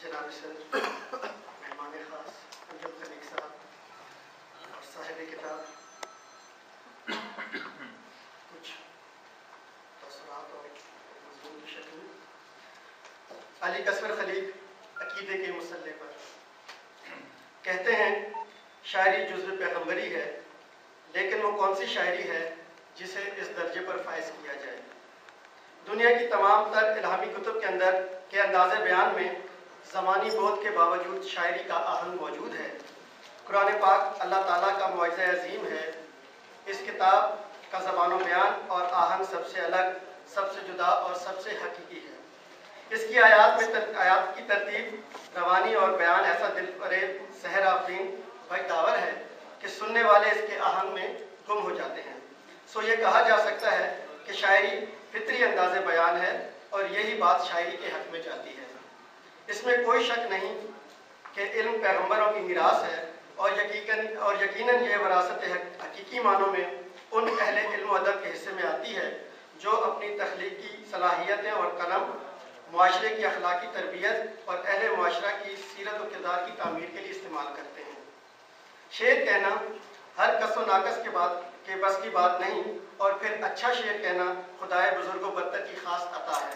جناب صدر، مہمان خاص انجم خلیق صاحب اور صاحب کتاب، کچھ تاثرات اور مضمون کی شکل میں علی کثر خلیق عقیدے کے مسئلے پر کہتے ہیں شاعری جزو پیغمبری ہے، لیکن وہ کون سی شاعری ہے جسے اس درجے پر فائز کیا جائے؟ دنیا کی تمام تر الہامی کتب کے اندر کے انداز بیان میں زمانی بعد کے باوجود شاعری کا آہنگ موجود ہے۔ قرآن پاک اللہ تعالیٰ کا معجزہ عظیم ہے۔ اس کتاب کا زبان و بیان اور آہنگ سب سے الگ، سب سے جدا اور سب سے حقیقی ہے۔ اس کی آیات کی ترتیب، روانی اور بیان ایسا دل فریب، سحر آفرین، بھگداور ہے کہ سننے والے اس کے آہنگ میں گم ہو جاتے ہیں۔ سو یہ کہا جا سکتا ہے کہ شاعری فطری انداز بیان ہے اور یہی بات شاعری کے حق میں جاتی ہے۔ اس میں کوئی شک نہیں کہ علم پیغمبروں کی میراث ہے اور یقیناً یہ وراثت حقیقی معنوں میں ان اہل علم و ادب کے حصے میں آتی ہے جو اپنی تخلیقی صلاحیتیں اور قلم معاشرے کی اخلاقی تربیت اور اہل معاشرہ کی سیرت و کردار کی تعمیر کے لیے استعمال کرتے ہیں۔ شعر کہنا ہر کس و ناقص کے بس کی بات نہیں، اور پھر اچھا شعر کہنا خدائے بزرگ و برتر کی خاص عطا ہے۔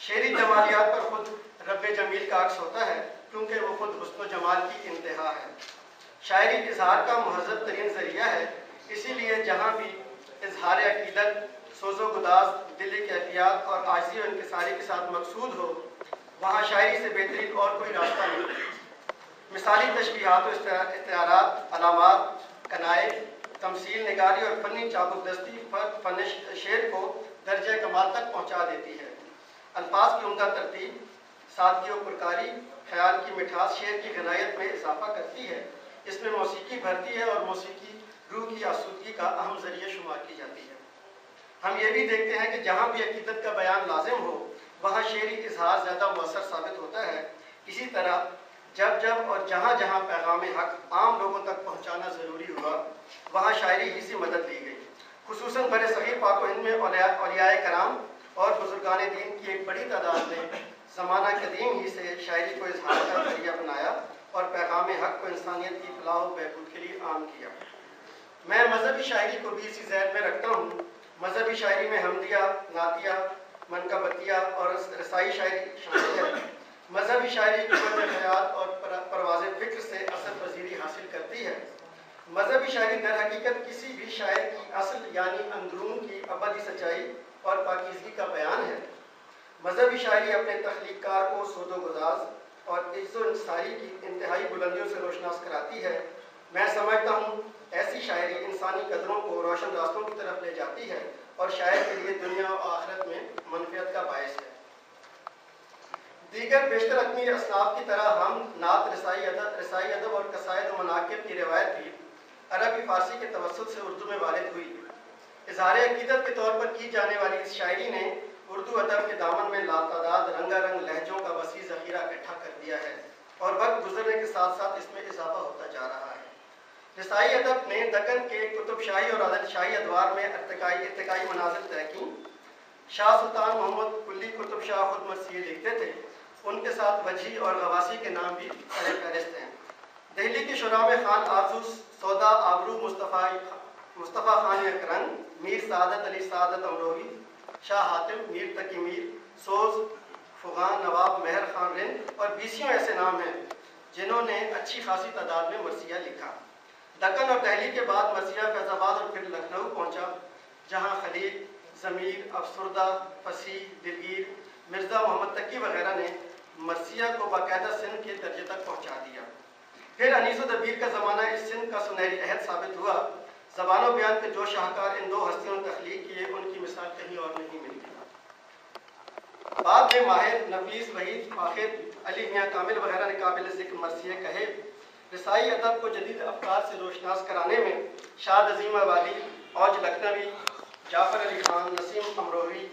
شعری جمالیات پر خود رب جمیل کا عکس ہوتا ہے، کیونکہ وہ خود حسن و جمال کی انتہا ہے۔ شاعری اظہار کا مہذب ترین ذریعہ ہے، اسی لیے جہاں بھی اظہار عقیدت، سوز و گداز، دلی کیفیات اور عاجزی و انکساری کے ساتھ مقصود ہو، وہاں شاعری سے بہترین اور کوئی راستہ نہیں۔ مثالی تشبیہات و استعارات، علامات، کنائے، تمثیل نگاری اور فنی چابک دستی فن شعر کو درجہ کمال تک پہنچا دیتی ہے۔ الفاظ کی عمدہ ترتیب، سادگی و پرکاری، خیال کی مٹھاس شعر کی غنائیت میں اضافہ کرتی ہے۔ اس میں موسیقی بھرتی ہے اور موسیقی روح کی آسودگی کا اہم ذریعہ شمار کی جاتی ہے۔ ہم یہ بھی دیکھتے ہیں کہ جہاں بھی عقیدت کا بیان لازم ہو، وہاں شعری اظہار زیادہ مؤثر ثابت ہوتا ہے۔ اسی طرح جب اور جہاں جہاں پیغام حق عام لوگوں تک پہنچانا ضروری ہوا، وہاں شاعری ہی سے مدد لی گئی۔ خصوصاً بر صغیر پاک و ہند میں اولیاء کرام اور بزرگان دین کی ایک بڑی تعداد نے زمانہ قدیم ہی سے شاعری کو اظہار کا ذریعہ بنایا اور پیغام حق کو انسانیت کی فلاح و بہبود کے لیے عام کیا۔ میں مذہبی شاعری کو بھی اسی ذیل میں رکھتا ہوں۔ مذہبی شاعری میں حمدیہ، نعتیہ، منقبتیہ اور رسائی شاعری شامل ہے۔ مذہبی شاعری قوت خیال اور پرواز فکر سے اثر پذیری حاصل کرتی ہے۔ مذہبی شاعری در حقیقت کسی بھی شاعر کی اصل یعنی اندرون کی ابدی سچائی اور پاکیزگی کا بیان ہے۔ مذہبی شاعری اپنے تخلیق کار کو سود و گداز اور عز و انکساری کی انتہائی بلندیوں سے روشناس کراتی ہے۔ میں سمجھتا ہوں ایسی شاعری انسانی قدروں کو روشن راستوں کی طرف لے جاتی ہے اور شاعر کے لیے دنیا و آخرت میں منفعت کا باعث ہے۔ دیگر بیشتر عقمی اصناف کی طرح ہم نعت، رسائی ادب اور قصائد و مناقب کی روایت بھی عربی فارسی کے توسط سے اردو میں وارد ہوئی۔ اظہار عقیدت کے طور پر کی جانے والی اس شاعری نے اردو ادب کے دامن میں لاتعداد رنگا رنگ لہجوں کا وسیع ذخیرہ اکٹھا کر دیا ہے اور وقت گزرنے کے ساتھ ساتھ اس میں اضافہ ہوتا جا رہا ہے۔ رسائی ادب نے دکن کے قطب شاہی اور عادل شاہی ادوار میں ارتقائی منازل طے کی۔ شاہ سلطان محمد قلی قطب شاہ خود مرثیے لکھتے تھے، ان کے ساتھ وجہی اور غواصی کے نام بھی سر فہرست ہیں۔ دہلی کے شعراء میں خان آرزو، سودا آبرو، مصطفیٰ خان یکرنگ، میر سعادت علی سعادت امروہی، شاہ حاتم، میر تقی میر، سوز، فغان، نواب مہر خان رند اور بیسیوں ایسے نام ہیں جنہوں نے اچھی خاصی تعداد میں مرثیہ لکھا۔ دکن اور دہلی کے بعد مرثیہ فیض آباد اور پھر لکھنؤ پہنچا، جہاں خلیق، ضمیر، افسردہ، فصیح، دلگیر، مرزا محمد تقی وغیرہ نے مرثیہ کو باقاعدہ سندھ کے درجے تک پہنچا دیا۔ پھر انیس و دبیر کا زمانہ اس سندھ کا سنہری عہد ثابت ہوا۔ زبان و بیان کے جو شاہکار ان دو ہستیوں نے تخلیق کیے، ان کی مثال کہیں اور نہیں ملتی۔ بعد میں ماہر، نفیس، وحید، فاخر، علی میاں کامل وغیرہ نے قابل ذکر مرثیے کہے۔ رسائی ادب کو جدید افکار سے روشناس کرانے میں شاد عظیم آبادی، اوج لکھنوی، جعفر علی خان، نسیم امروہی،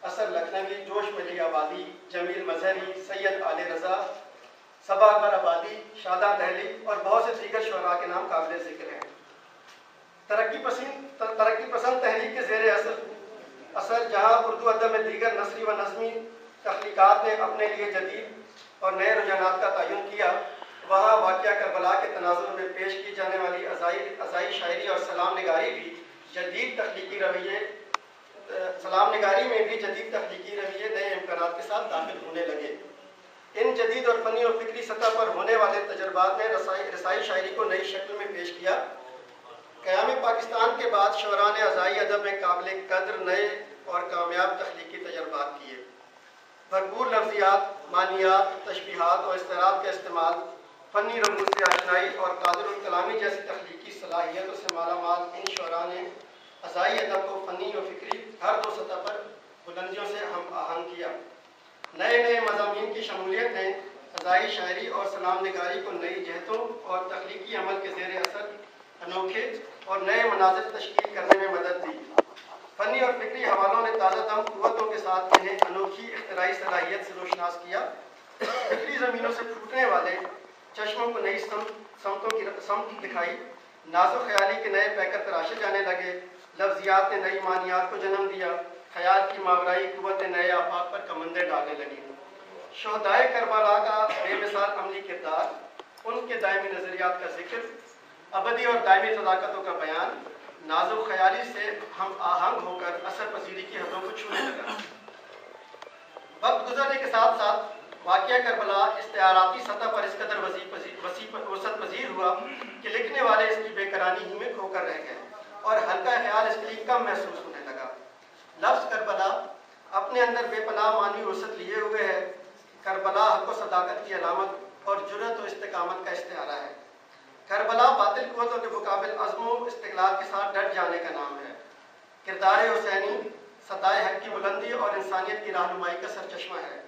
اثر لکھنوی، جوش ملی آبادی، جمیل مظہری، سید آل رضا، صبا اکبر آبادی، شاداں دہلی اور بہت سے دیگر شعراء کے نام قابل ذکر ہیں۔ ترقی پسند تحریک کے زیر اثر جہاں اردو ادب میں دیگر نثری و نظمی تخلیقات نے اپنے لیے جدید اور نئے رجحانات کا تعین کیا، وہاں واقعہ کربلا کے تناظر میں پیش کی جانے والی عزائی شاعری اور سلام نگاری میں بھی جدید تخلیقی رویے نئے امکانات کے ساتھ داخل ہونے لگے۔ ان جدید اور فنی اور فکری سطح پر ہونے والے تجربات نے رسائی شاعری کو نئی شکل میں پیش کیا۔ قیام پاکستان کے بعد شعراء نے عزائی ادب میں قابل قدر نئے اور کامیاب تخلیقی تجربات کیے۔ بھرپور لفظیات، معنیات، تشبیہات اور استعارات کا استعمال، فنی رموز سے آشنائی اور قادر الکلامی جیسی تخلیقی صلاحیتوں سے مالا مال ان شعراء نے عزائی ادب کو فنی و فکری ہر دو سطح پر بلندیوں سے ہم آہنگ کیا۔ نئے مضامین کی شمولیت نے عزائی شاعری اور سلام نگاری کو نئی جہتوں اور تخلیقی عمل کے زیر اثر انوکھے اور نئے مناظر تشکیل کرنے میں مدد دی۔ فنی اور فکری حوالوں نے تازہ دم قوتوں کے ساتھ انہیں انوکھی اختراعی صلاحیت سے روشناس کیا۔ فکری زمینوں سے پھوٹنے والے چشموں کو نئی سمت دکھائی، ناز و خیالی کے نئے پیکر تراشے جانے لگے، لفظیات نے نئی معنیات کو جنم دیا، خیال کی ماورائی قوت نئے آفاق پر کمندیں ڈالنے لگی۔ شہدائے کربلا کا بے مثال عملی کردار، ان کے دائمی نظریات کا ذکر، ابدی اور دائمی صداقتوں کا بیان، ناز و خیالی سے ہم آہنگ ہو کر اثر پذیری کی حدوں کو چھونے لگا۔ وقت گزرنے کے ساتھ ساتھ واقعہ کربلا استعاراتی سطح پر اس قدر وسعت پذیر ہوا کہ لکھنے والے اس کی بے قراری ہی میں کھو کر رہ گئے اور ہلکا خیال اس کے لیے کم محسوس ہونے لگا۔ لفظ کربلا اپنے اندر بے پناہ معنی وسعت لیے ہوئے ہے۔ کربلا حق و صداقت کی علامت اور جرأت و استقامت کا استعارہ ہے۔ کربلا باطل قوتوں کے مقابل عزم و استقلال کے ساتھ ڈٹ جانے کا نام ہے۔ کردار حسینی صدائے حق کی بلندی اور انسانیت کی رہنمائی کا سرچشمہ ہے۔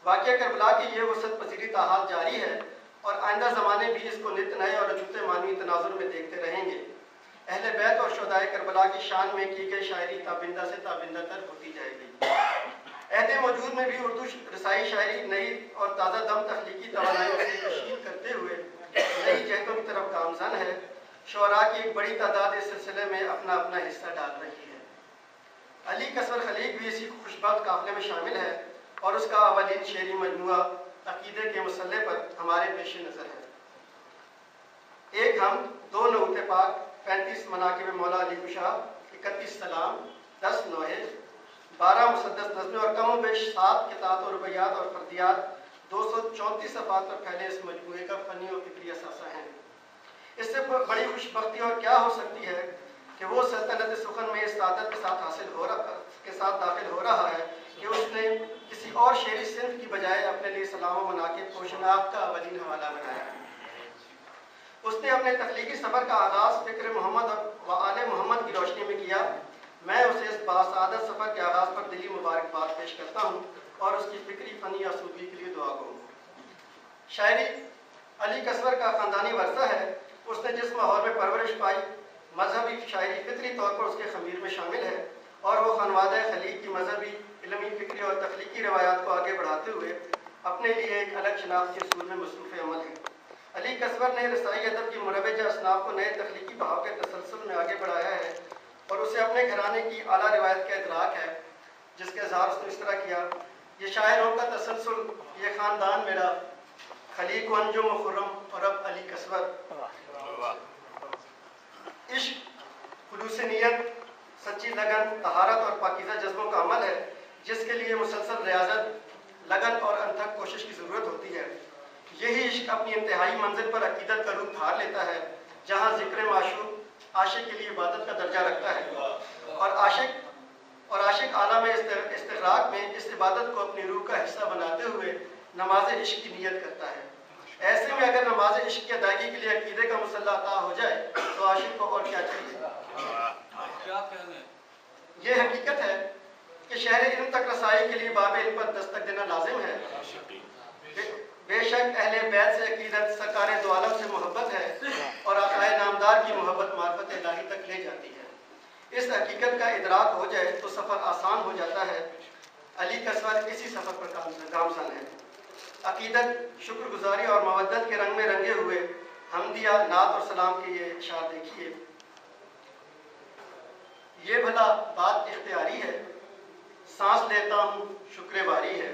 واقعہ کربلا کی یہ وسعت پذیری تاحال جاری ہے اور آئندہ زمانے بھی اس کو نت نئے اور اچھوتے معنوی تناظر میں دیکھتے رہیں گے۔ اہل بیت اور شہدائے کربلا کی شان میں کی گئی شاعری تابندہ سے تابندہ تر ہوتی جائے گی۔ عہد موجود میں بھی اردو رسائی شاعری نئی اور تازہ دم تخلیقی توانائیوں سے تشکیل کرتے ہوئے نئی جہتوں کی طرف گامزن ہے۔ شعراء کی ایک بڑی تعداد اس سلسلے میں اپنا اپنا حصہ ڈال رہی ہے۔ علی کسور خلیق بھی اسی خوشبخت قافلے میں شامل ہے اور اس کا اولین شعری مجموعہ عقیدے کے مسئلے پر ہمارے پیش نظر ہے۔ ایک ہم، دو نعوت پاک، 35 مناقب مولا علی کشا، 31 سلام، 10 نوحے، 12 مسدس نظمیں اور کم و بیش 7 قطعات و ربیعات اور فردیات 234 صفحات پر پھیلے اس مجموعے کا فنی و فکری اثاثہ ہیں۔ اس سے بڑی خوش بختی اور کیا ہو سکتی ہے کہ وہ سلطنت سخن میں اس سعادت کے ساتھ داخل ہو رہا ہے کہ اس نے کسی اور شعری صنف کی بجائے اپنے لیے سلام و مناقب کو شناخت کا اولین حوالہ بنایا۔ اس نے اپنے تخلیقی سفر کا آغاز فکر محمد و آل محمد کی روشنی میں کیا۔ میں اسے اس باسعادت سفر کے آغاز پر دلی مبارکباد پیش کرتا ہوں اور اس کی فکری فنی آسودگی کے لیے دعا گو۔ شاعری علی کسور کا خاندانی ورثہ ہے۔ اس نے جس ماحول میں پرورش پائی، مذہبی شاعری فطری طور پر اس کے خمیر میں شامل ہے اور وہ خانوادہ خلیق کی مذہبی، علمی، فکری اور تخلیقی روایات کو آگے بڑھاتے ہوئے اپنے لیے ایک الگ شناخت کے اصول میں مصروف عمل ہے۔ علی کسور نے رسائی ادب کی مروجہ اصناف کو نئے تخلیقی بہاؤ کے تسلسل میں آگے بڑھایا ہے اور اسے اپنے گھرانے کی اعلیٰ روایت کا ادراک ہے، جس کا اظہار اس نے اس طرح کیا: یہ شاعروں کا تسلسل، یہ خاندان میرا، خلیق و انجم و خرم اور اب علی کسور۔ عشق خلوص نیت، سچی لگن، طہارت اور پاکیزہ جذبوں کا عمل ہے جس کے لیے مسلسل ریاضت، لگن اور انتھک کوشش کی ضرورت ہوتی ہے۔ یہی عشق اپنی انتہائی منزل پر عقیدت کا روپ دھار لیتا ہے، جہاں ذکر معشوق عاشق کے لیے عبادت کا درجہ رکھتا ہے اور عاشق عالم استغراق میں اس عبادت کو اپنی روح کا حصہ بناتے ہوئے نماز عشق کی نیت کرتا ہے۔ ایسے میں اگر نماز عشق کی ادائیگی کے لیے عقیدے کا مسلح عطا ہو جائے تو عاشق کو اور کیا چاہیے؟ یہ حقیقت ہے کہ شہر علم تک رسائی کے لیے باب علم پر دستک دینا لازم ہے۔ بے شک اہل بیت سے عقیدت، سرکار دو عالم سے محبت ہے اور آقائے نامدار کی محبت معرفت الہی تک لے جاتی ہے۔ اس حقیقت کا ادراک ہو جائے تو سفر آسان ہو جاتا ہے۔ علی کسور اسی سفر پر گامزن ہے۔ عقیدت، شکر گزاری اور مودت کے رنگ میں رنگے ہوئے حمدیہ، نعت اور سلام کے یہ اشعار دیکھیے: یہ بھلا بات اختیاری ہے، سانس لیتا ہوں شکر باری ہے،